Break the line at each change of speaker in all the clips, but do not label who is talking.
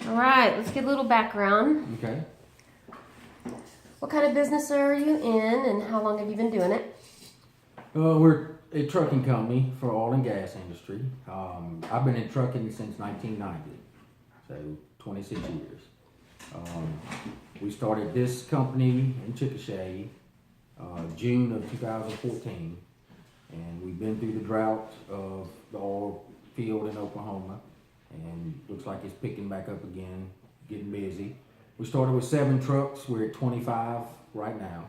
All right, let's get a little background.
Okay.
What kind of business are you in, and how long have you been doing it?
We're a trucking company for oil and gas industry. I've been in trucking since 1990, so 26 years. We started this company in Chickasha, June of 2014, and we've been through the drought of the oil field in Oklahoma, and looks like it's picking back up again, getting busy. We started with 7 trucks. We're at 25 right now,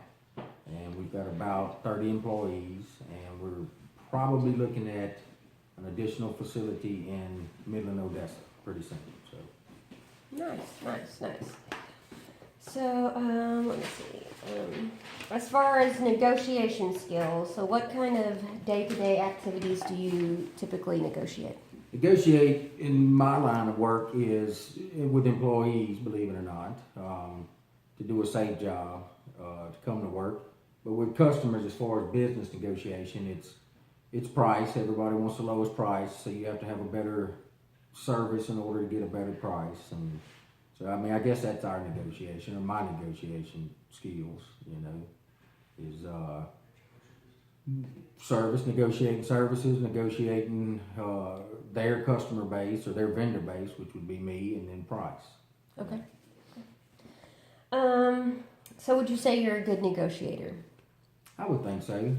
and we've got about 30 employees, and we're probably looking at an additional facility in Midland, Odessa pretty soon. So
Nice. So, let me see. As far as negotiation skills, so what kind of day-to-day activities do you typically negotiate?
negotiate in my line of work is with employees, believe it or not, to do a safe job, to come to work. But with customers, as far as business negotiation, it's price. Everybody wants the lowest price, so you have to have a better service in order to get a better price. And so, I mean, I guess that's our negotiation, or my negotiation skills, is service, negotiating services, negotiating their customer base or their vendor base, which would be me, and then price.
Okay. So would you say you're a good negotiator?
I would think so.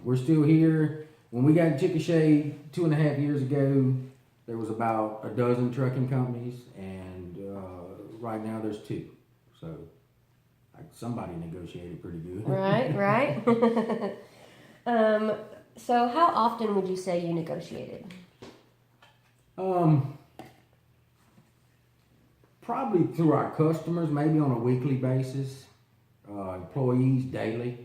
We're still here. When we got Chickasha 2.5 years ago, there was about a dozen trucking companies, and right now there's 2. So somebody negotiated pretty good.
Right. So how often would you say you negotiated?
Probably through our customers, maybe on a weekly basis. Employees daily.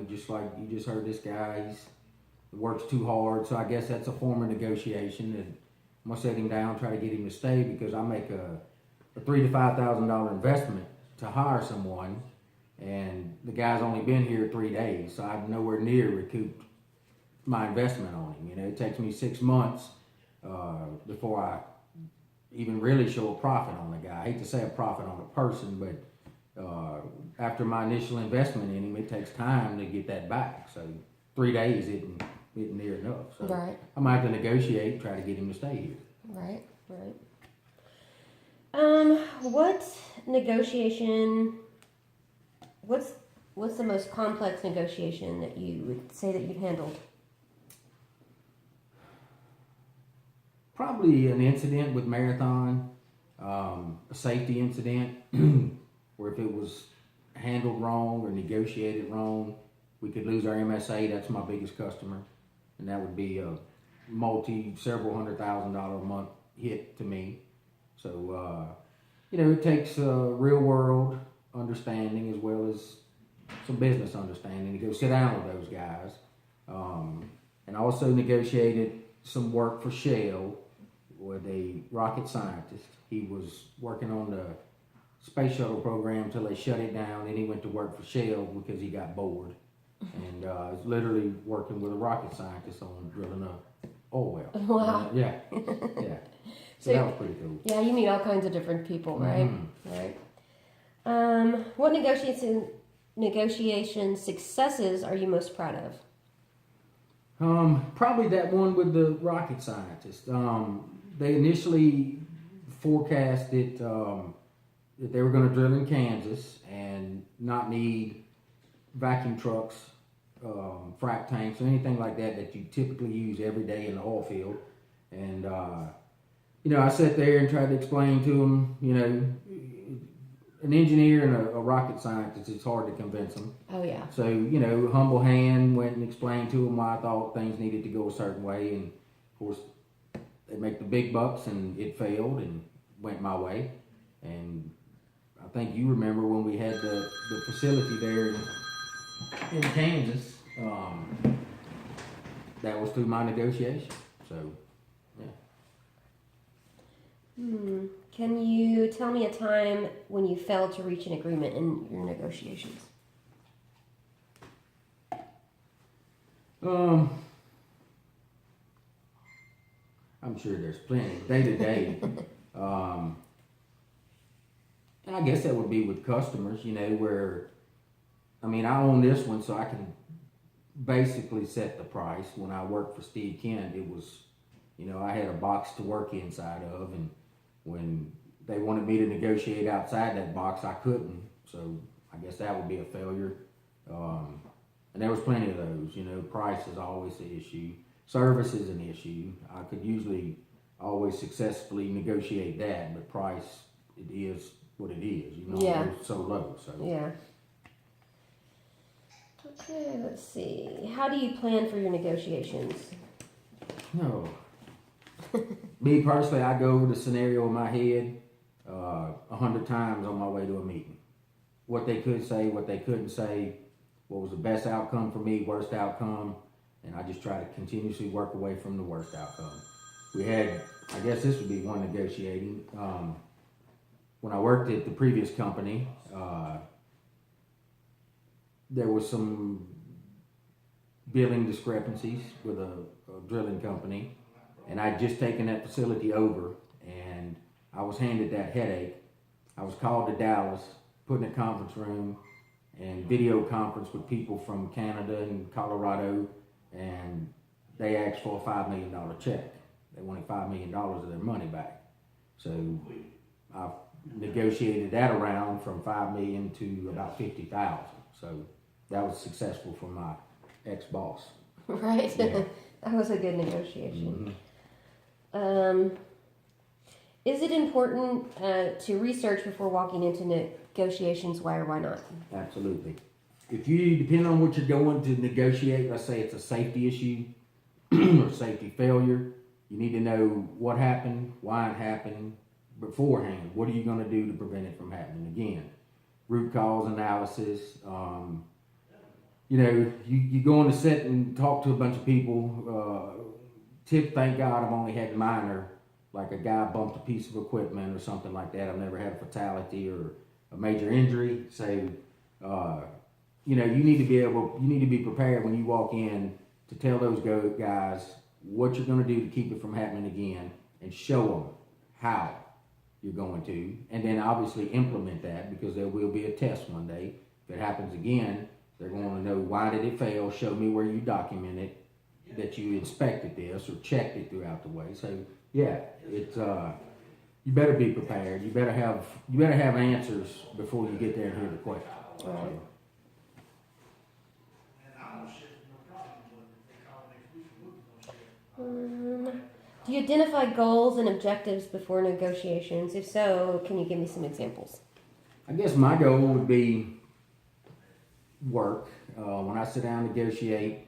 Just like you just heard this guy, he works too hard, so I guess that's a form of negotiation. And I'm gonna set him down, try to get him to stay, because I make a $3,000 to $5,000 investment to hire someone, and the guy's only been here 3 days, so I've nowhere near recouped my investment on him. It takes me 6 months before I even really show a profit on the guy. I hate to say a profit on a person, but after my initial investment in him, it takes time to get that back. So 3 days isn't near enough. So
Right.
I might have to negotiate, try to get him to stay here.
Right. What negotiation? What's the most complex negotiation that you would say that you've handled?
Probably an incident with Marathon, a safety incident, where if it was handled wrong or negotiated wrong, we could lose our MSA. That's my biggest customer, and that would be a several $100,000 a month hit to me. So, it takes real world understanding as well as some business understanding to go sit down with those guys. And also negotiated some work for Shell with a rocket scientist. He was working on the space shuttle program until they shut it down. Then he went to work for Shell because he got bored. And was literally working with a rocket scientist on drilling a oil well.
Wow.
Yeah. So that was pretty cool.
Yeah, you meet all kinds of different people, right?
Mm-hmm.
Right. What negotiation successes are you most proud of?
Probably that one with the rocket scientist. They initially forecasted that they were going to drill in Kansas and not need vacuum trucks, frac tanks, or anything like that you typically use every day in the oil field. And I sat there and tried to explain to them, an engineer and a rocket scientist, it's hard to convince them.
Oh, yeah.
So, humble hand, went and explained to them why I thought things needed to go a certain way. And, of course, they make the big bucks, and it failed and went my way. And I think you remember when we had the facility there in Kansas, that was through my negotiation. So, yeah.
Can you tell me a time when you failed to reach an agreement in your negotiations?
I'm sure there's plenty. Day to day, And I guess that would be with customers, you know, where, I mean, I own this one, so I can basically set the price. When I worked for Steve Kent, it was, you know, I had a box to work inside of, and when they wanted me to negotiate outside that box, I couldn't. So I guess that would be a failure. And there was plenty of those, you know, price is always the issue. Service is an issue. I could usually always successfully negotiate that, but price, it is what it is, you know,
Yeah.
it's so low, so.
Yeah. Okay, let's see. How do you plan for your negotiations?
No. Me personally, I go over the scenario in my head 100 times on my way to a meeting. What they could say, what they couldn't say, what was the best outcome for me, worst outcome, and I just try to continuously work away from the worst outcome. We had, I guess this would be one negotiating. When I worked at the previous company, there was some billing discrepancies with a drilling company, and I'd just taken that facility over, and I was handed that headache. I was called to Dallas, put in a conference room, and video conference with people from Canada and Colorado, and they asked for a $5 million check. They wanted $5 million of their money back. So I negotiated that around from $5 million to about $50,000. So that was successful for my ex-boss.
Right?
Yeah.
That was a good negotiation.
Mm-hmm.
Is it important to research before walking into negotiations? Why or why not?
Absolutely. If you, depend on what you're going to negotiate, let's say it's a safety issue or safety failure, you need to know what happened, why it happened beforehand. What are you going to do to prevent it from happening again? Root cause analysis. You know, you go on to sit and talk to a bunch of people. Thank God I've only had minor, like a guy bumped a piece of equipment or something like that. I've never had a fatality or a major injury. So, you know, you need to be prepared when you walk in to tell those guys what you're going to do to keep it from happening again, and show them how you're going to, and then obviously implement that, because there will be a test one day. If it happens again, they're going to know, why did it fail? Show me where you documented that you inspected this or checked it throughout the way. So yeah, it's you better be prepared. You better have answers before you get there and hear the question.
Right. Do you identify goals and objectives before negotiations? If so, can you give me some examples?
I guess my goal would be work. When I sit down and negotiate,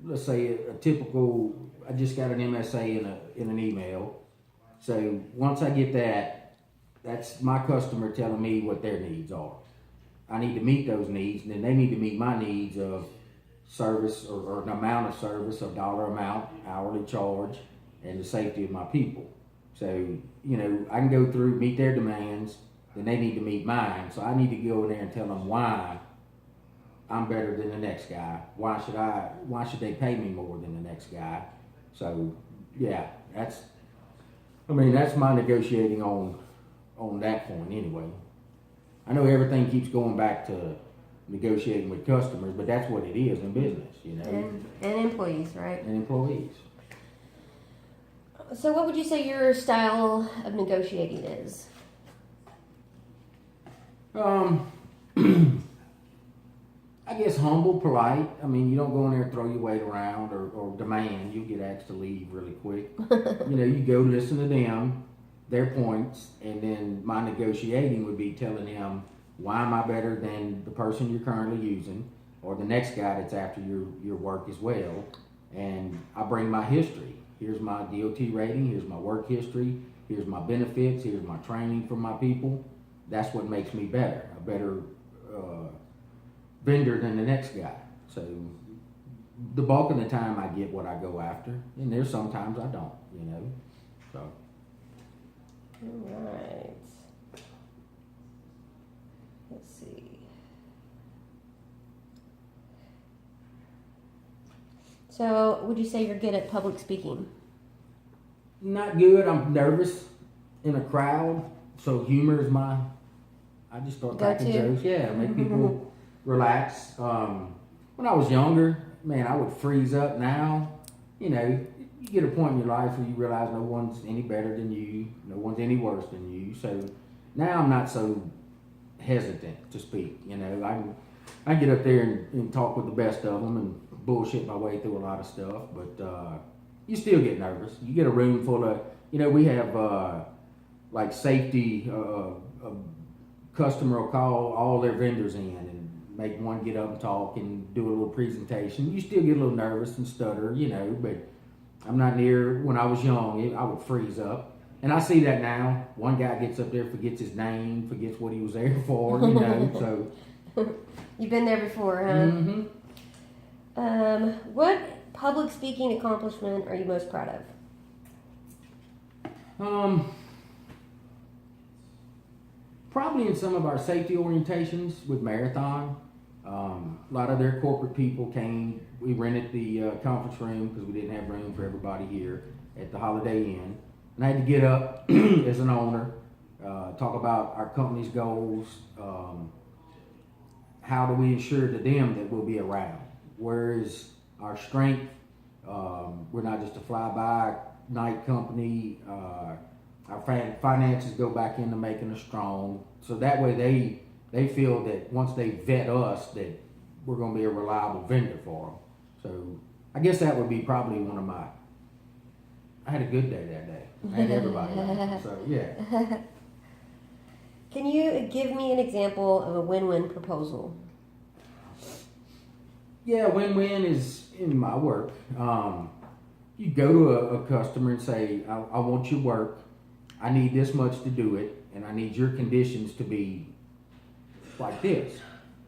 let's say a typical, I just got an MSA in an email. So once I get that, that's my customer telling me what their needs are. I need to meet those needs, and then they need to meet my needs of service or an amount of service, a dollar amount, hourly charge, and the safety of my people. So, you know, I can go through, meet their demands, then they need to meet mine. So I need to go in there and tell them why I'm better than the next guy. Why should they pay me more than the next guy? So yeah, that's my negotiating on that point anyway. I know everything keeps going back to negotiating with customers, but that's what it is in business, you know.
And employees, right?
And employees.
So what would you say your style of negotiating is?
I guess humble, polite. I mean, you don't go in there and throw your weight around or demand. You'll get asked to leave really quick. You know, you go listen to them, their points, and then my negotiating would be telling them, why am I better than the person you're currently using, or the next guy that's after your work as well. And I bring my history. Here's my DOT rating, here's my work history, here's my benefits, here's my training for my people. That's what makes me better, a better vendor than the next guy. So the bulk of the time I get what I go after, and there's sometimes I don't, you know. So.
All right. Let's see. So, would you say you're good at public speaking?
Not good. I'm nervous in a crowd, So humor is I just start cracking
Go-to.
jokes. Yeah, make people relax. When I was younger, man, I would freeze up. Now, you get a point in your life where you realize no one's any better than you, no one's any worse than you. So now I'm not so hesitant to speak. I get up there and talk with the best of them and bullshit my way through a lot of stuff. But you still get nervous. You get a room full of, we have like safety. A customer will call all their vendors in and make one get up and talk and do a little presentation. You still get a little nervous and stutter, but I'm not near when I was young. I would freeze up. And I see that now. One guy gets up there, forgets his name, forgets what he was there for, so.
You've been there before, huh?
Mm-hmm.
What public speaking accomplishment are you most proud of?
Probably in some of our safety orientations with Marathon. A lot of their corporate people came. We rented the conference room because we didn't have room for everybody here at the Holiday Inn. And I had to get up as an owner, talk about our company's goals. How do we ensure to them that we'll be around? Where is our strength? We're not just a fly-by-night company. Our finances go back into making us strong. So that way they feel that once they vet us that we're going to be a reliable vendor for them. So I guess that would be probably one of I had a good day that day. I had everybody. So yeah.
Can you give me an example of a win-win proposal?
Yeah, win-win is in my work. You go to a customer and say, I want your work. I need this much to do it, and I need your conditions to be like this.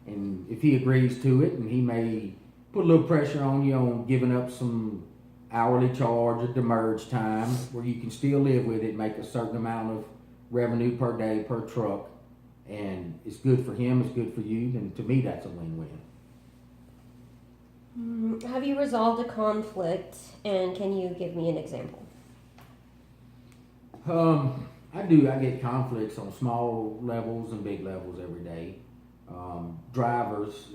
And if he agrees to it, and he may put a little pressure on you on giving up some hourly charge at the merge time where you can still live with it, make a certain amount of revenue per day per truck, and it's good for him, it's good for you, then to me that's a win-win.
Have you resolved a conflict, and can you give me an example?
I do. I get conflicts on small levels and big levels every day. Drivers,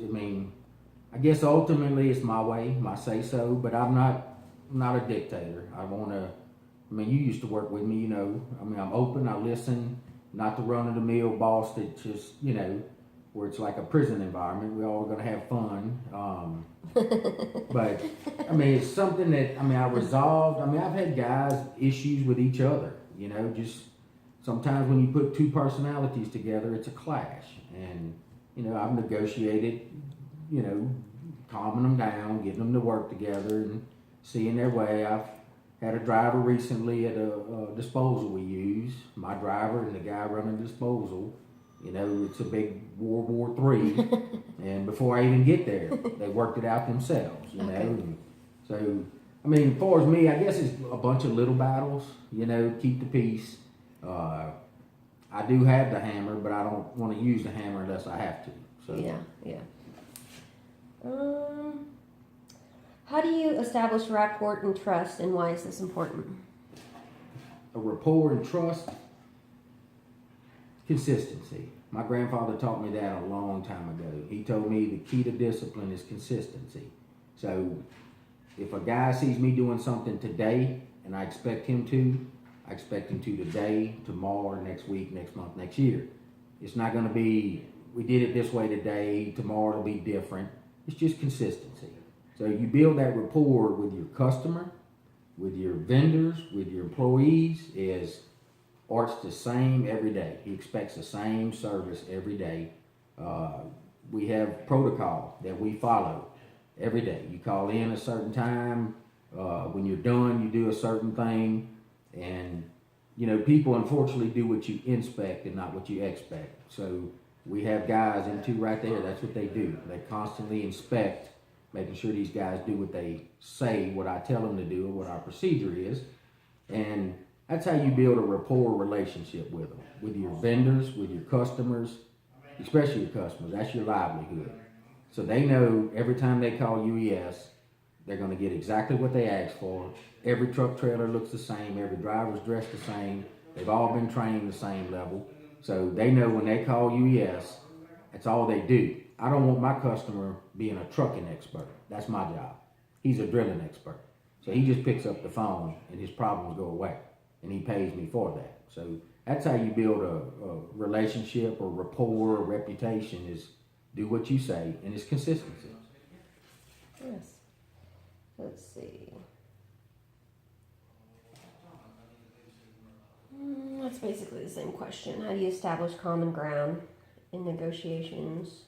I guess ultimately it's my way, my say so, but I'm not a dictator. You used to work with me, I'm open, I listen, not the run of the mill boss that just, where it's like a prison environment. We're all going to have fun. But it's something that, I resolved. I've had guys issues with each other, just sometimes when you put two personalities together, it's a clash. And, I've negotiated, calming them down, getting them to work together and seeing their way. I've had a driver recently at a disposal we use. My driver and the guy running the disposal, it's a big World War III. And before I even get there, they worked it out themselves, Okay. And so, as far as me, I guess it's a bunch of little battles, keep the peace. I do have the hammer, but I don't want to use the hammer unless I have to. So
Yeah. How do you establish rapport and trust, and why is this important?
A rapport and trust, consistency. My grandfather taught me that a long time ago. He told me the key to discipline is consistency. So if a guy sees me doing something today and I expect him to today, tomorrow, next week, next month, next year. It's not going to be, we did it this way today, tomorrow it'll be different. It's just consistency. So you build that rapport with your customer, with your vendors, with your employees. Art's the same every day. He expects the same service every day. We have protocol that we follow every day. You call in a certain time. When you're done, you do a certain thing. And, people unfortunately do what you inspect and not what you expect. So we have guys right there. That's what they do. They constantly inspect, making sure these guys do what they say, what I tell them to do, or what our procedure is. And that's how you build a rapport relationship with them, with your vendors, with your customers, especially your customers. That's your livelihood. So they know every time they call UES, they're going to get exactly what they asked for. Every truck trailer looks the same. Every driver's dressed the same. They've all been trained the same level. So they know when they call UES, that's all they do. I don't want my customer being a trucking expert. That's my job. He's a drilling expert. So he just picks up the phone and his problems go away. And he pays me for that. So that's how you build a relationship or rapport or reputation, is do what you say, and it's consistency.
Yes. Let's see. That's basically the same question. How do you establish common ground in negotiations?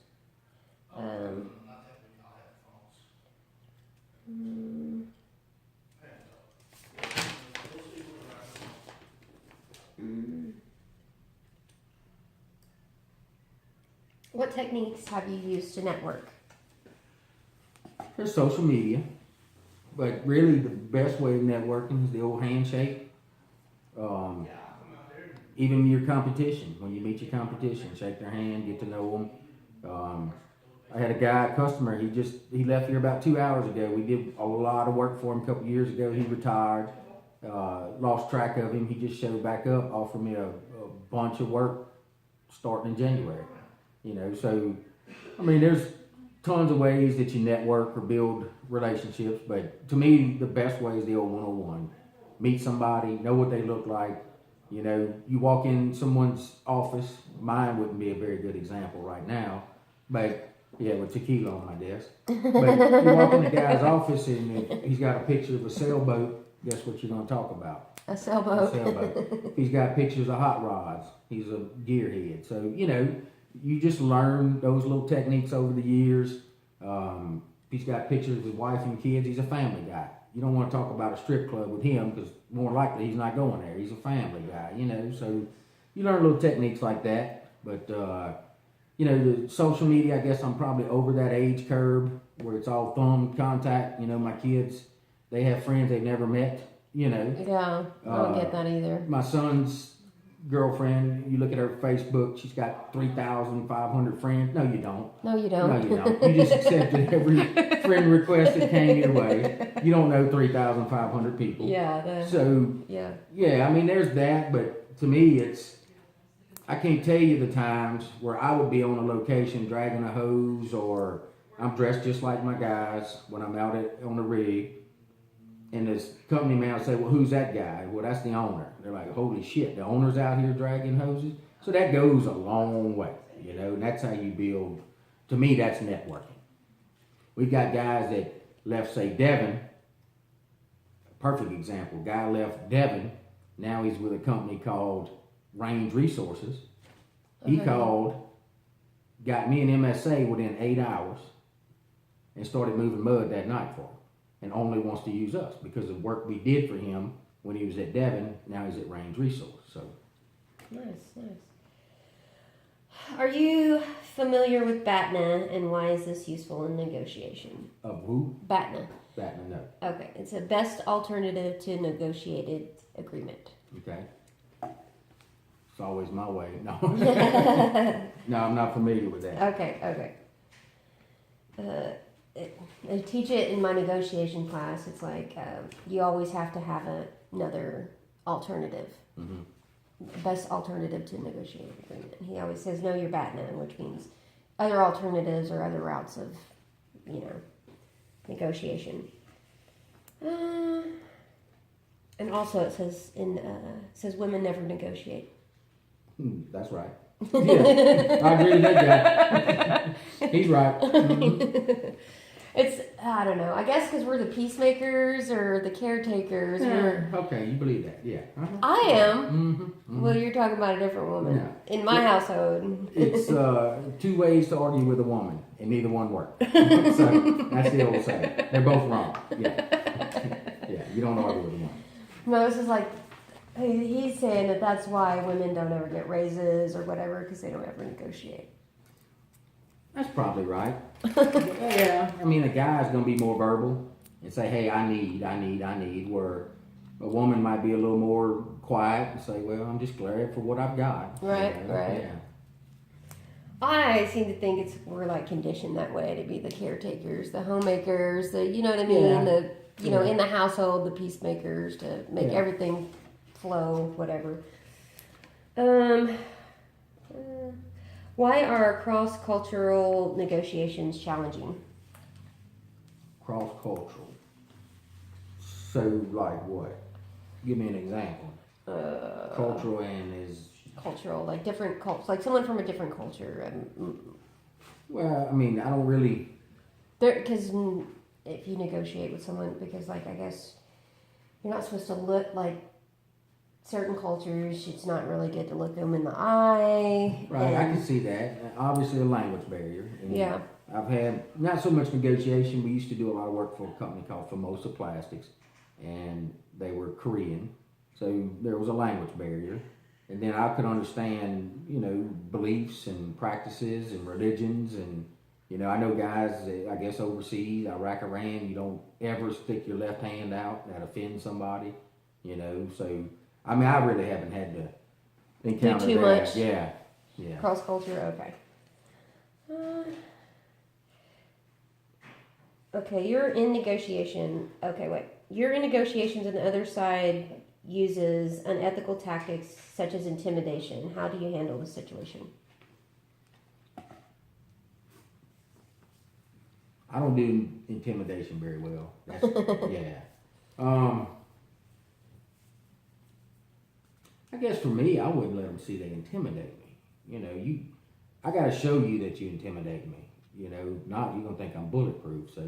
What techniques have you used to network?
There's social media, but really the best way of networking is the old handshake. Even your competition, when you meet your competition, shake their hand, get to know them. I had a customer, he left here about 2 hours ago. We did a lot of work for him a couple years ago. He retired, lost track of him. He just showed back up, offered me a bunch of work starting in January. So, I mean, there's tons of ways that you network or build relationships, but to me, the best way is the old 101. Meet somebody, know what they look like. You walk in someone's office, mine wouldn't be a very good example right now, but yeah, with tequila on my desk. But you walk in the guy's office and he's got a picture of a sailboat, guess what you're going to talk about?
A sailboat.
A sailboat. He's got pictures of hot rods. He's a gearhead. So, you just learn those little techniques over the years. He's got pictures of his wife and kids. He's a family guy. You don't want to talk about a strip club with him because more likely he's not going there. He's a family guy, So you learn little techniques like that. But, the social media, I guess I'm probably over that age curve where it's all thumb contact. My kids, they have friends they've never met,
Yeah, I don't get that either.
My son's girlfriend, you look at her Facebook, she's got 3,500 friends. No, you don't.
No, you don't.
No, you don't. You just accepted every friend request that came your way. You don't know 3,500 people.
Yeah.
Yeah, I mean, there's that, but to me, I can't tell you the times where I would be on a location dragging a hose, or I'm dressed just like my guys when I'm out on the rig. And this company man will say, well, who's that guy? Well, that's the owner. They're like, holy shit, the owner's out here dragging hoses? So that goes a long way, and that's how you build. To me, that's networking. We've got guys that left, say, Devon. Perfect example. Guy left Devon. Now he's with a company called Range Resources. He called, got me an MSA within 8 hours, and started moving mud that night for him. And only wants to use us because of work we did for him when he was at Devon. Now he's at Range Resource. So
nice. Are you familiar with BATNA, and why is this useful in negotiation?
Of who?
BATNA.
BATNA, no.
Okay, it's a best alternative to negotiated agreement.
Okay. It's always my way. No. No, I'm not familiar with that.
Okay. I teach it in my negotiation class. It's like you always have to have another alternative, best alternative to negotiated agreement. He always says, know your BATNA, which means other alternatives or other routes of, negotiation. And also it says women never negotiate.
That's right. Yeah, I agree with that guy. He's right. Mm-hmm.
I don't know. I guess because we're the peacemakers or the caretakers.
Yeah, okay, you believe that, yeah. Uh-huh.
I am.
Mm-hmm.
Well, you're talking about a different woman.
No.
In my household.
It's 2 ways to argue with a woman, and neither one works. So that's the old saying. They're both wrong. Yeah, you don't argue with a woman.
No, this is like, he's saying that's why women don't ever get raises or whatever, because they don't ever negotiate.
That's probably right. Yeah, I mean, a guy's going to be more verbal and say, hey, I need, where a woman might be a little more quiet and say, well, I'm just glad for what I've got.
Right.
Yeah.
I seem to think we're like conditioned that way to be the caretakers, the homemakers, you know what I mean?
Yeah.
In the household, the peacemakers to make everything flow, whatever. Um, why are cross-cultural negotiations challenging?
Cross-cultural. So, like what? Give me an example. Cultural and is...
Cultural, like different cultures, like someone from a different culture.
Well, I mean, I don't really...
Because if you negotiate with someone, because like I guess you're not supposed to look like certain cultures. It's not really good to look them in the eye.
Right, I can see that. Obviously, a language barrier. And
yeah.
I've had not so much negotiation. We used to do a lot of work for a company called Formosa Plastics, and they were Korean, so there was a language barrier. And then I could understand, beliefs and practices and religions, and I know guys, I guess overseas, Iraq, Iran, you don't ever stick your left hand out. That offends somebody, So I mean, I really haven't had to encounter
too
that.
much.
Yeah.
Cross culture, okay. Okay, you're in negotiation. Okay, wait. You're in negotiations, and the other side uses unethical tactics such as intimidation. How do you handle the situation?
I don't do intimidation very well. That's, yeah. I guess for me, I wouldn't let them see they intimidate me. I got to show you that you intimidate me. Not you're gonna think I'm bulletproof. So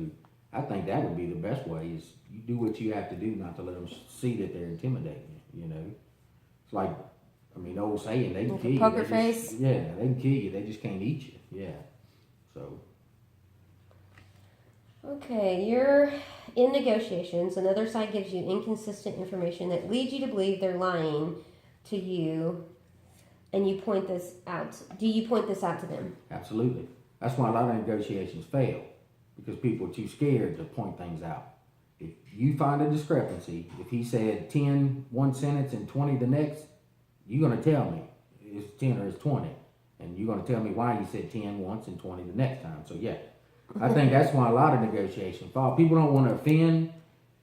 I think that would be the best way is you do what you have to do not to let them see that they're intimidating you. It's like, old saying, they can kill you.
Poker face.
Yeah, they can kill you. They just can't eat you. Yeah. So.
Okay, you're in negotiations. Another side gives you inconsistent information that leads you to believe they're lying to you, and you point this out. Do you point this out to them?
Absolutely. That's why a lot of negotiations fail, because people are too scared to point things out. If you find a discrepancy, if he said 10 one sentence and 20 the next, you're going to tell me it's 10 or it's 20. And you're going to tell me why you said 10 once and 20 the next time. So, yeah, I think that's why a lot of negotiations fall. People don't want to offend.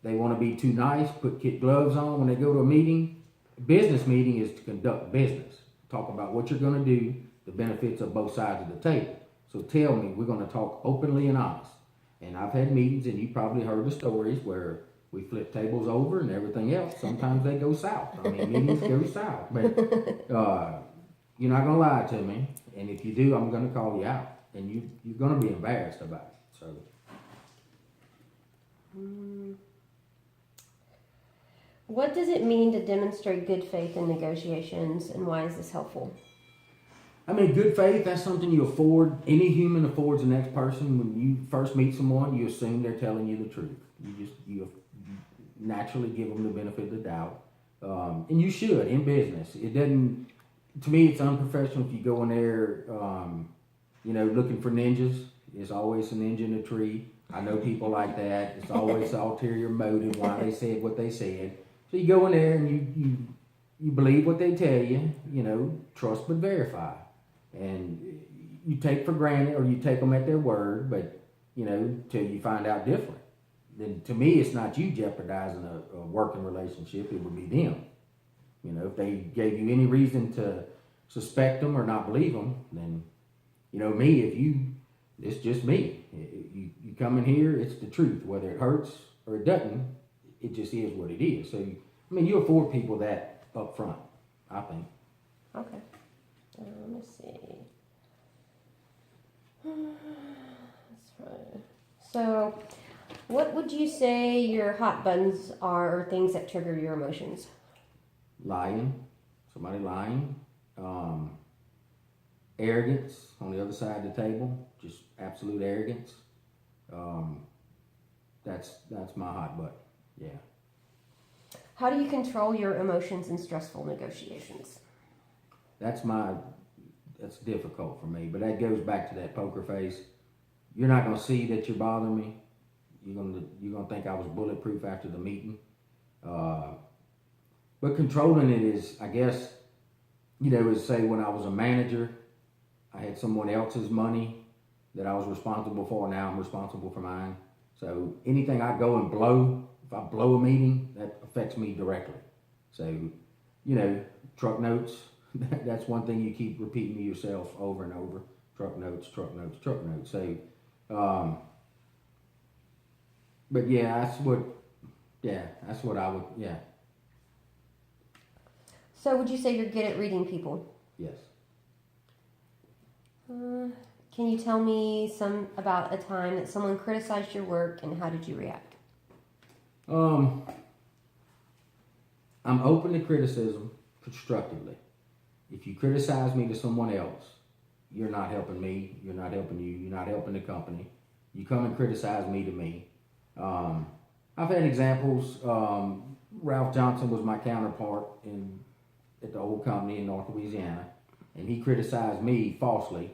They want to be too nice, put kid gloves on when they go to a meeting. A business meeting is to conduct business. Talk about what you're going to do, the benefits of both sides of the table. So tell me, we're going to talk openly and honest. And I've had meetings, and you probably heard the stories where we flip tables over and everything else. Sometimes they go south. Meetings go south. But you're not going to lie to me. And if you do, I'm going to call you out. And you're going to be embarrassed about it. So.
What does it mean to demonstrate good faith in negotiations, and why is this helpful?
Good faith, that's something you afford. Any human affords the next person. When you first meet someone, you assume they're telling you the truth. You naturally give them the benefit of the doubt. And you should in business. It doesn't, to me, it's unprofessional if you go in there, looking for ninjas. There's always a ninja in a tree. I know people like that. It's always the ulterior motive why they said what they said. So you go in there and you believe what they tell you, trust but verify. And you take for granted, or you take them at their word, but, till you find out different. Then to me, it's not you jeopardizing a working relationship, it would be them. If they gave you any reason to suspect them or not believe them, then, it's just me. You come in here, it's the truth. Whether it hurts or it doesn't, it just is what it is. So, you afford people that up front, I think.
Okay. Let me see. That's right. So, what would you say your hot buttons are, or things that trigger your emotions?
Lying. Somebody lying. Arrogance on the other side of the table. Just absolute arrogance. That's my hot button. Yeah.
How do you control your emotions in stressful negotiations?
That's difficult for me, but that goes back to that poker face. You're not going to see that you're bothering me. You're gonna think I was bulletproof after the meeting. But controlling it is, I guess, is say when I was a manager, I had someone else's money that I was responsible for. Now I'm responsible for mine. So anything I go and blow, if I blow a meeting, that affects me directly. So, truck notes, That's one thing you keep repeating to yourself over and over. Truck notes, truck notes, truck notes. So, but yeah, that's what I would, yeah,
So would you say you're good at reading people?
yes.
Can you tell me about a time that someone criticized your work and how did you react?
I'm open to criticism constructively. If you criticize me to someone else, you're not helping me, you're not helping you, you're not helping the company. You come and criticize me to me. I've had examples. Ralph Johnson was my counterpart at the old company in North Louisiana, and he criticized me falsely.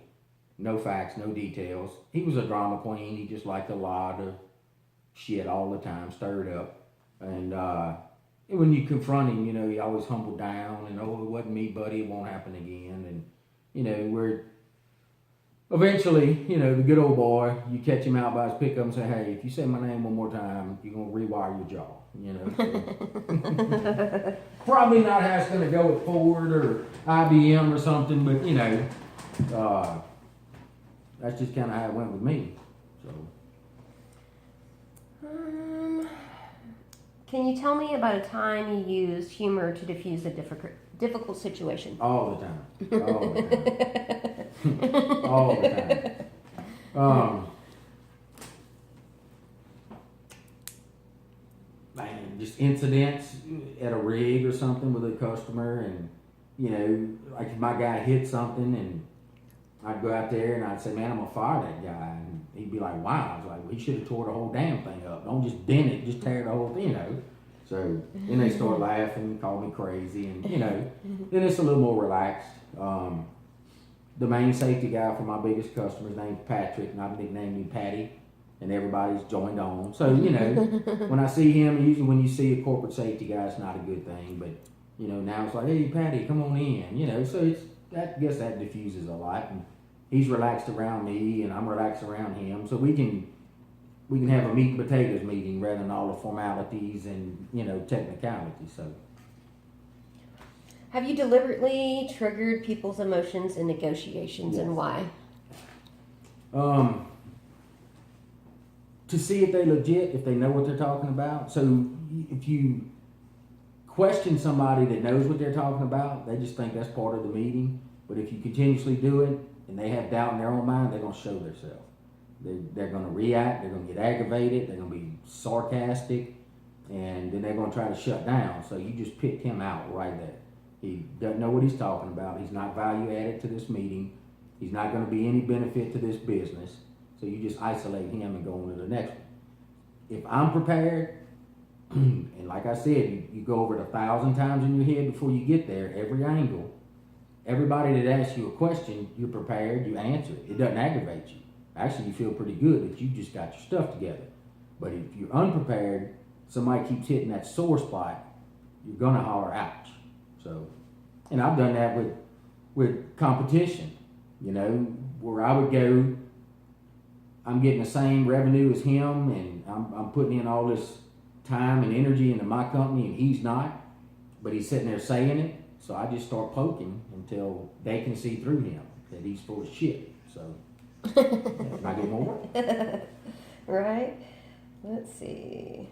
No facts, no details. He was a drama queen. He just liked a lot of shit all the time, stirred up. And when you confront him, he always humbled down and, oh, it wasn't me, buddy, it won't happen again. And, we're eventually, the good old boy, you catch him out by his pickup and say, hey, if you say my name one more time, you're going to rewire your jaw, So. Probably not how it's going to go with Ford or IBM or something, but, that's just kind of how it went with me. So.
Can you tell me about a time you used humor to diffuse a difficult situation?
All the time. All the time. All the time. Man, just incidents at a rig or something with a customer, and like if my guy hit something, and I'd go out there and I'd say, man, I'm gonna fire that guy, and he'd be like, why? I was like, well, he should have tore the whole damn thing up. Don't just dent it, just tear the whole thing, So then they start laughing, call me crazy, and then it's a little more relaxed. The main safety guy for my biggest customer's named Patrick, and I've nicknamed him Patty, and everybody's joined on. So when I see him, usually when you see a corporate safety guy, it's not a good thing, but now it's like, hey Patty, come on in, so I guess that diffuses a lot, and he's relaxed around me, and I'm relaxed around him, so we can have a meat and potatoes meeting rather than all the formalities and technicalities. So,
have you deliberately triggered people's emotions in negotiations,
yes.
And why?
To see if they're legit, if they know what they're talking about. So if you question somebody that knows what they're talking about, they just think that's part of the meeting. But if you continuously do it and they have doubt in their own mind, they're going to show themselves. They're going to react, they're going to get aggravated, they're going to be sarcastic, and then they're going to try to shut down. So you just picked him out right there. He doesn't know what he's talking about. He's not value added to this meeting. He's not going to be any benefit to this business. So you just isolate him and go on to the next one. If I'm prepared, and like I said, you go over it 1,000 times in your head before you get there, every angle. Everybody that asks you a question, you're prepared, you answer it. It doesn't aggravate you. Actually, you feel pretty good that you just got your stuff together. But if you're unprepared, somebody keeps hitting that sore spot, you're gonna holler ouch. So, and I've done that with competition, where I would go, I'm getting the same revenue as him, and I'm putting in all this time and energy into my company, and he's not, but he's sitting there saying it. So I just start poking until they can see through him that he's full of shit. So I get more work.
Right? Let's see.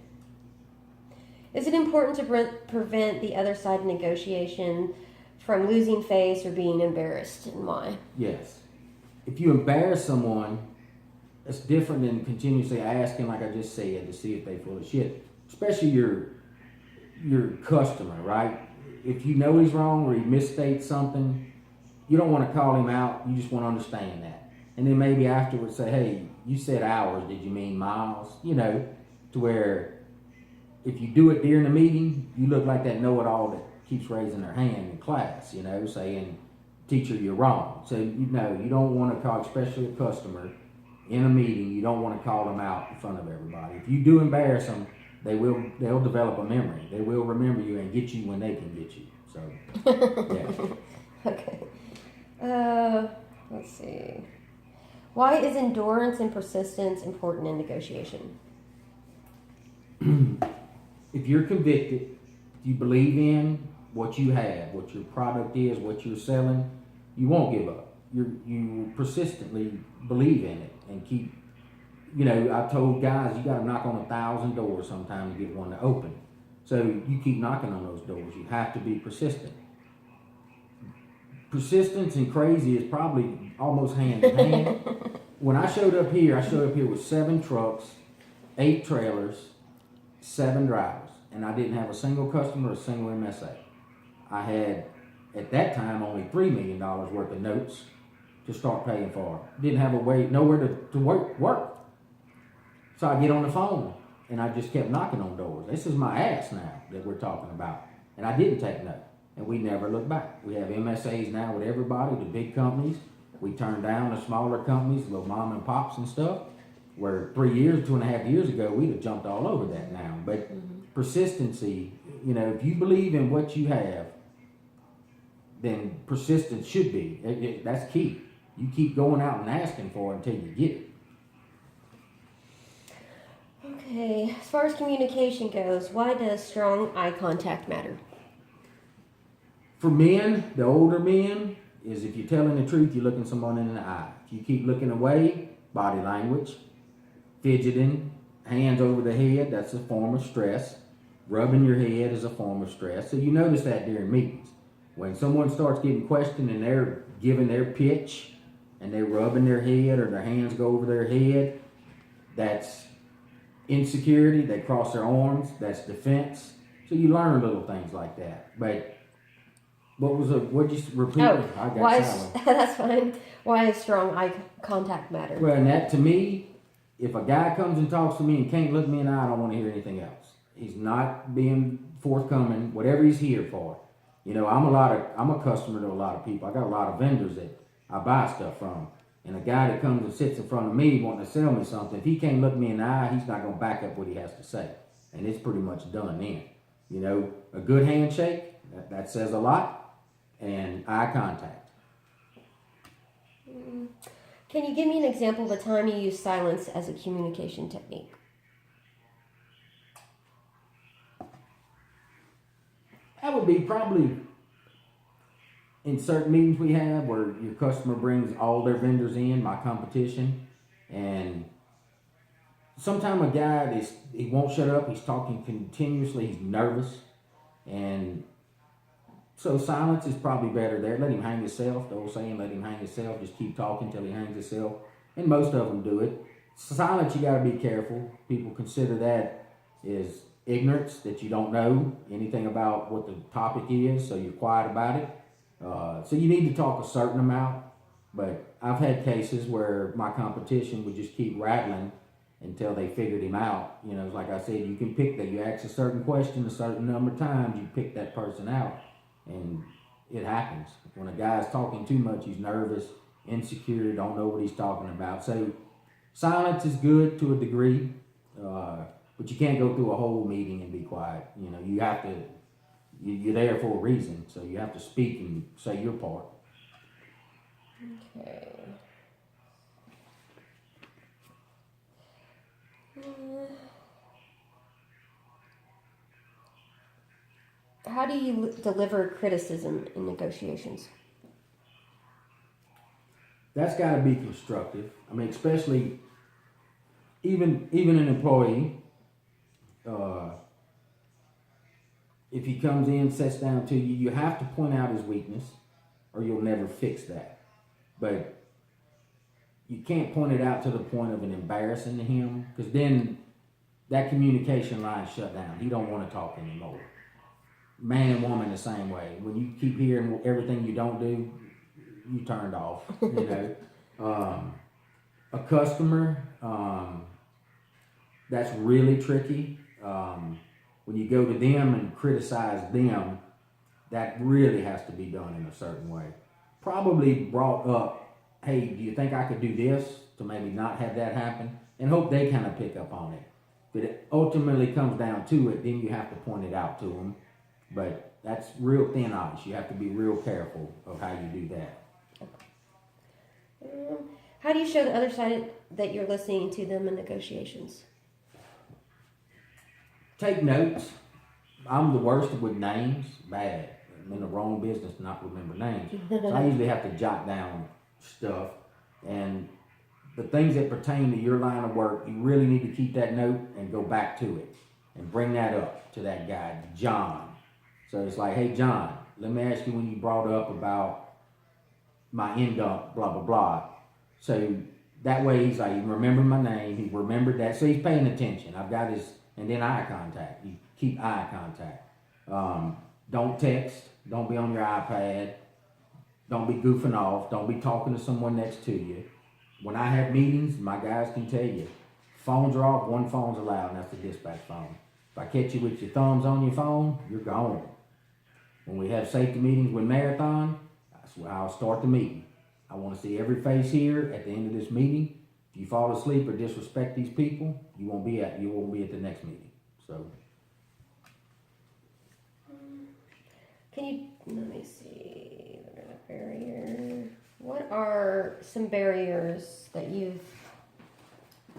Is it important to prevent the other side of negotiation from losing face or being embarrassed, and why?
Yes. If you embarrass someone, it's different than continuously asking, like I just said, to see if they full of shit. Especially your customer, right? If you know he's wrong or he misstates something, you don't want to call him out. You just want to understand that. And then maybe afterwards say, hey, you said hours, did you mean miles? To where if you do it during the meeting, you look like that know-it-all that keeps raising their hand in class, saying, teacher, you're wrong. So, you don't want to call, especially a customer, in a meeting, you don't want to call them out in front of everybody. If you do embarrass them, they'll develop a memory. They will remember you and get you when they can get you. So, yeah.
Okay. Let's see. Why is endurance and persistence important in negotiation?
If you're convicted, you believe in what you have, what your product is, what you're selling, you won't give up. You persistently believe in it and keep. You know, I told guys you got to knock on 1,000 doors sometime to get one to open. So you keep knocking on those doors. You have to be persistent. Persistence and crazy is probably almost hand in hand. When I showed up here with 7 trucks, 8 trailers, 7 drivers, and I didn't have a single customer, a single MSA. I had, at that time, only $3 million worth of notes to start paying for. Didn't have a way, nowhere to work. So I get on the phone, and I just kept knocking on doors. This is my ass now that we're talking about. And I didn't take no. And we never look back. We have MSAs now with everybody, the big companies. We turn down the smaller companies, little mom and pops and stuff, where 2.5 years ago, we'd have jumped all over that now. But persistency, you know, if you believe in what you have, then persistence should be. That's key. You keep going out and asking for it until you get it.
Okay, as far as communication goes, why does strong eye contact matter?
For men, the older men, is if you're telling the truth, you're looking someone in the eye. If you keep looking away, body language, fidgeting, hands over the head, that's a form of stress. Rubbing your head is a form of stress. So you notice that during meetings. When someone starts getting questioned and they're giving their pitch and they're rubbing their head or their hands go over their head, that's insecurity. They cross their arms, that's defense. So you learn little things like that. But what'd you repeat?
Oh,
I got silent.
That's fine. Why does strong eye contact matter?
Well, and that to me, if a guy comes and talks to me and can't look me in the eye, I don't want to hear anything else. He's not being forthcoming, whatever he's here for. You know, I'm a customer to a lot of people. I got a lot of vendors that I buy stuff from. And a guy that comes and sits in front of me wanting to sell me something, if he can't look me in the eye, he's not going to back up what he has to say. And it's pretty much done then. You know, a good handshake, that says a lot, and eye contact.
Can you give me an example of a time you used silence as a communication technique?
That would be probably in certain meetings we have where your customer brings all their vendors in, my competition, and sometimes a guy, he won't shut up, he's talking continuously, he's nervous, and so silence is probably better there. Let him hang himself, the old saying, let him hang himself, just keep talking till he hangs himself, and most of them do it. Silence, you got to be careful. People consider that is ignorance, that you don't know anything about what the topic is, so you're quiet about it. So you need to talk a certain amount, but I've had cases where my competition would just keep rattling until they figured him out. You know, like I said, you can pick that. You ask a certain question a certain number of times, you pick that person out, and it happens. When a guy's talking too much, he's nervous, insecure, don't know what he's talking about. So silence is good to a degree, but you can't go through a whole meeting and be quiet. You know, you have to. You're there for a reason, so you have to speak and say your part.
Okay. How do you deliver criticism in negotiations?
That's got to be constructive. I mean, especially even an employee. If he comes in, sits down to you, you have to point out his weakness, or you'll never fix that. But you can't point it out to the point of an embarrassing to him, because then that communication line shut down. He don't want to talk anymore. Man and woman the same way. When you keep hearing everything you don't do, you turned off. You know, a customer, that's really tricky. When you go to them and criticize them, that really has to be done in a certain way. Probably brought up, hey, do you think I could do this to maybe not have that happen? And hope they kind of pick up on it. But it ultimately comes down to it, then you have to point it out to them. But that's real thin ice. You have to be real careful of how you do that.
How do you show the other side that you're listening to them in negotiations?
Take notes. I'm the worst with names, bad. I'm in the wrong business to not remember names. So I usually have to jot down stuff. And the things that pertain to your line of work, you really need to keep that note and go back to it and bring that up to that guy, John. So it's like, hey, John, let me ask you when you brought up about my indump, blah, blah, blah. So that way he's like, he remembered my name, he remembered that. So he's paying attention. I've got his, and then eye contact. You keep eye contact. Don't text. Don't be on your iPad. Don't be goofing off. Don't be talking to someone next to you. When I have meetings, my guys can tell you, phones are off, one phone's allowed, and that's the dispatch phone. If I catch you with your thumbs on your phone, you're gone. When we have safety meetings with Marathon, that's where I'll start the meeting. I want to see every face here at the end of this meeting. If you fall asleep or disrespect these people, you won't be at the next meeting. So.
Let me see, barrier. What are some barriers that you've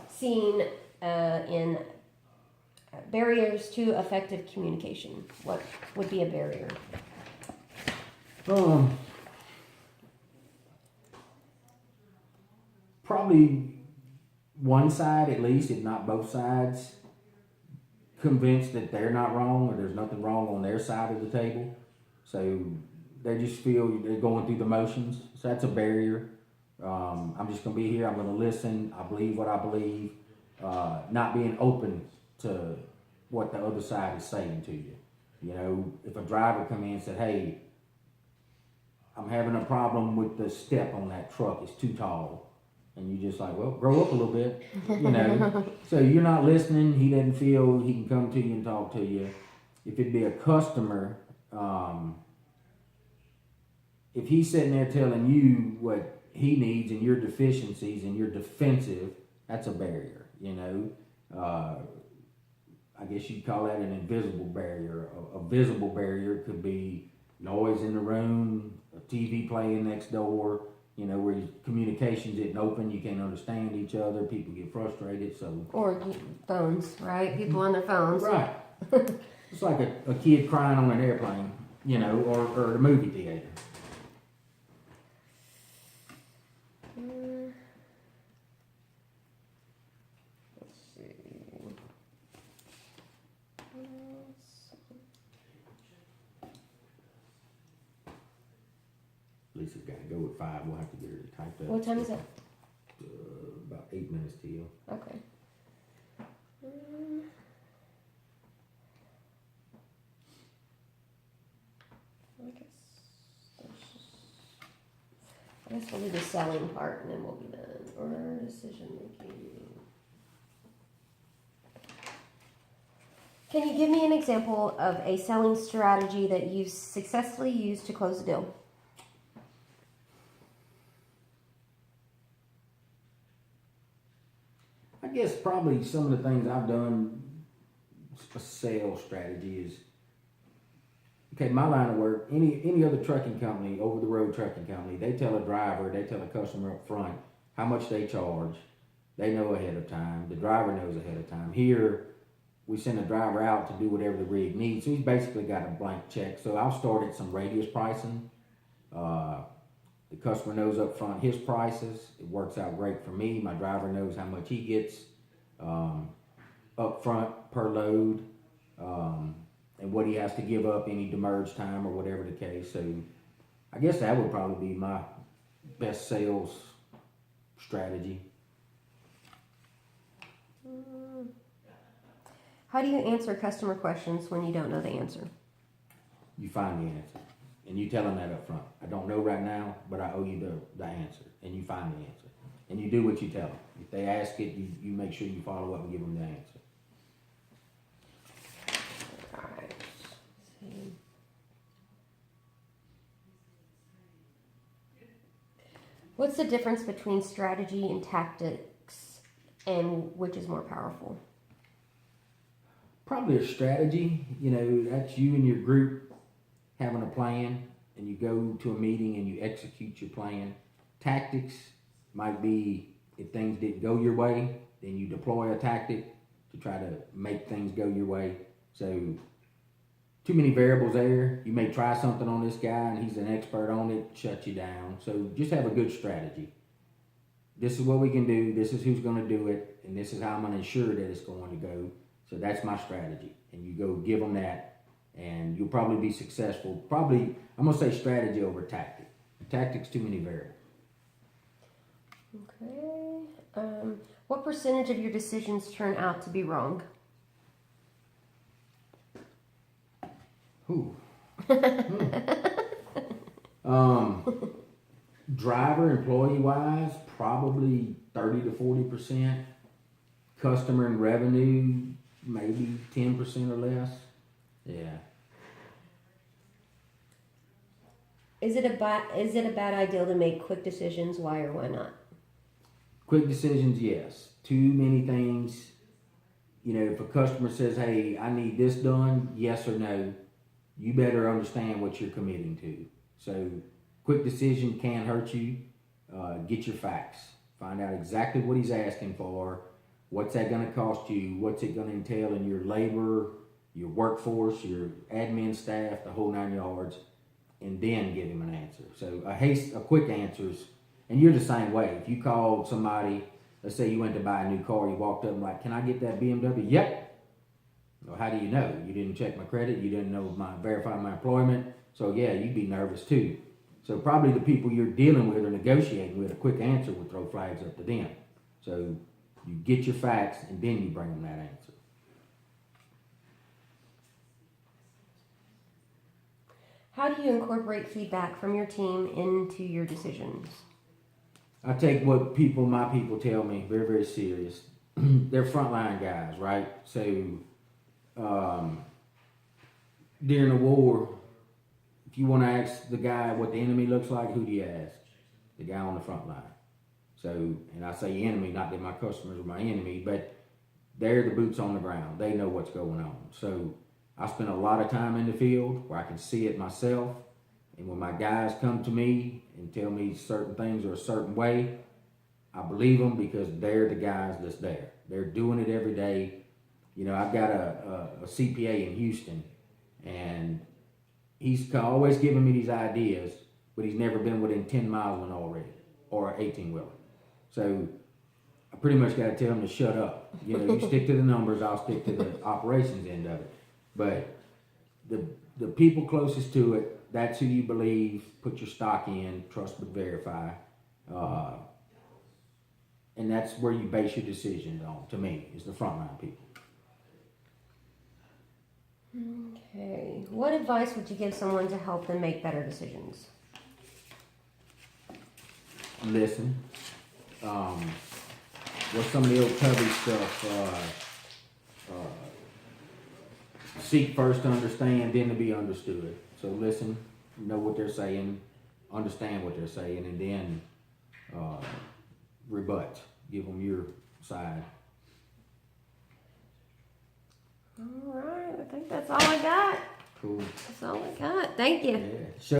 seen in barriers to effective communication? What would be a barrier?
Probably one side at least, if not both sides, convinced that they're not wrong or there's nothing wrong on their side of the table. So they just feel they're going through the motions. So that's a barrier. I'm just going to be here. I'm going to listen. I believe what I believe. Not being open to what the other side is saying to you. You know, if a driver come in and said, hey, I'm having a problem with the step on that truck. It's too tall. And you just like, well, grow up a little bit, you know. So you're not listening. He doesn't feel he can come to you and talk to you. If it'd be a customer, if he's sitting there telling you what he needs and your deficiencies and you're defensive, that's a barrier, you know. I guess you'd call that an invisible barrier. A visible barrier could be noise in the room, a TV playing next door, you know, where communications isn't open, you can't understand each other, people get frustrated, so.
Or phones, right? People on their phones.
Right. It's like a kid crying on an airplane, you know, or the movie theater.
Let's see.
Lisa's got to go at 5. We'll have to get her to type that.
What time is it?
About 8 minutes till.
Okay. I guess we'll do the selling part and then we'll be done. Or decision making. Can you give me an example of a selling strategy that you've successfully used to close a deal?
I guess probably some of the things I've done, a sales strategy is, okay, my line of work, any other trucking company, over the road trucking company, they tell a driver, they tell a customer up front how much they charge. They know ahead of time. The driver knows ahead of time. Here, we send a driver out to do whatever the rig needs. So he's basically got a blank check. So I've started some radius pricing. The customer knows up front his prices. It works out great for me. My driver knows how much he gets up front per load, and what he has to give up, any demurrage time or whatever the case. So I guess that would probably be my best sales strategy.
How do you answer customer questions when you don't know the answer?
You find the answer. And you tell them that up front. I don't know right now, but I owe you the answer. And you find the answer. And you do what you tell them. If they ask it, you make sure you follow up and give them the answer.
Alright. What's the difference between strategy and tactics, and which is more powerful?
Probably a strategy. You know, that's you and your group having a plan, and you go to a meeting and you execute your plan. Tactics might be, if things didn't go your way, then you deploy a tactic to try to make things go your way. So too many variables there. You may try something on this guy and he's an expert on it, shut you down. So just have a good strategy. This is what we can do, this is who's gonna do it, and this is how I'm gonna ensure that it's going to go. So that's my strategy. And you go give them that, and you'll probably be successful. Probably, I'm gonna say strategy over tactic. Tactic's too many variables.
Okay. What percentage of your decisions turn out to be wrong?
Who? Driver, employee wise, probably 30 to 40%. Customer and revenue, maybe 10% or less. Yeah.
Is it a bad idea to make quick decisions? Why or why not?
Quick decisions, yes. Too many things. You know, if a customer says, hey, I need this done, yes or no, you better understand what you're committing to. So quick decision can hurt you. Get your facts. Find out exactly what he's asking for. What's that going to cost you? What's it going to entail in your labor, your workforce, your admin staff, the whole 9 yards, and then give him an answer. So a quick answers, and you're the same way. If you called somebody, let's say you went to buy a new car, you walked up and like, can I get that BMW? Yep. Well, how do you know? You didn't check my credit. You didn't know verify my employment. So yeah, you'd be nervous too. So probably the people you're dealing with or negotiating with, a quick answer will throw flags up to them. So you get your facts and then you bring them that answer.
How do you incorporate feedback from your team into your decisions?
I take what my people tell me very, very serious. They're frontline guys, right? So during the war, if you want to ask the guy what the enemy looks like, who do you ask? The guy on the front line. So, and I say enemy, not that my customers are my enemy, but they're the boots on the ground. They know what's going on. So I spend a lot of time in the field where I can see it myself. And when my guys come to me and tell me certain things are a certain way, I believe them because they're the guys that's there. They're doing it every day. You know, I've got a CPA in Houston, and he's always giving me these ideas, but he's never been within 10 miles of an already, or an 18-wheeler. So I pretty much got to tell him to shut up. You know, you stick to the numbers, I'll stick to the operations end of it. But the people closest to it, that's who you believe, put your stock in, trust but verify. And that's where you base your decisions on, to me, is the frontline people.
Okay. What advice would you give someone to help them make better decisions?
Listen. What's some of the old Tubby stuff? Seek first to understand, then to be understood. So listen, know what they're saying, understand what they're saying, and then rebut. Give them your side.
All right. I think that's all I got.
Cool.
That's all I got. Thank you.
Yeah.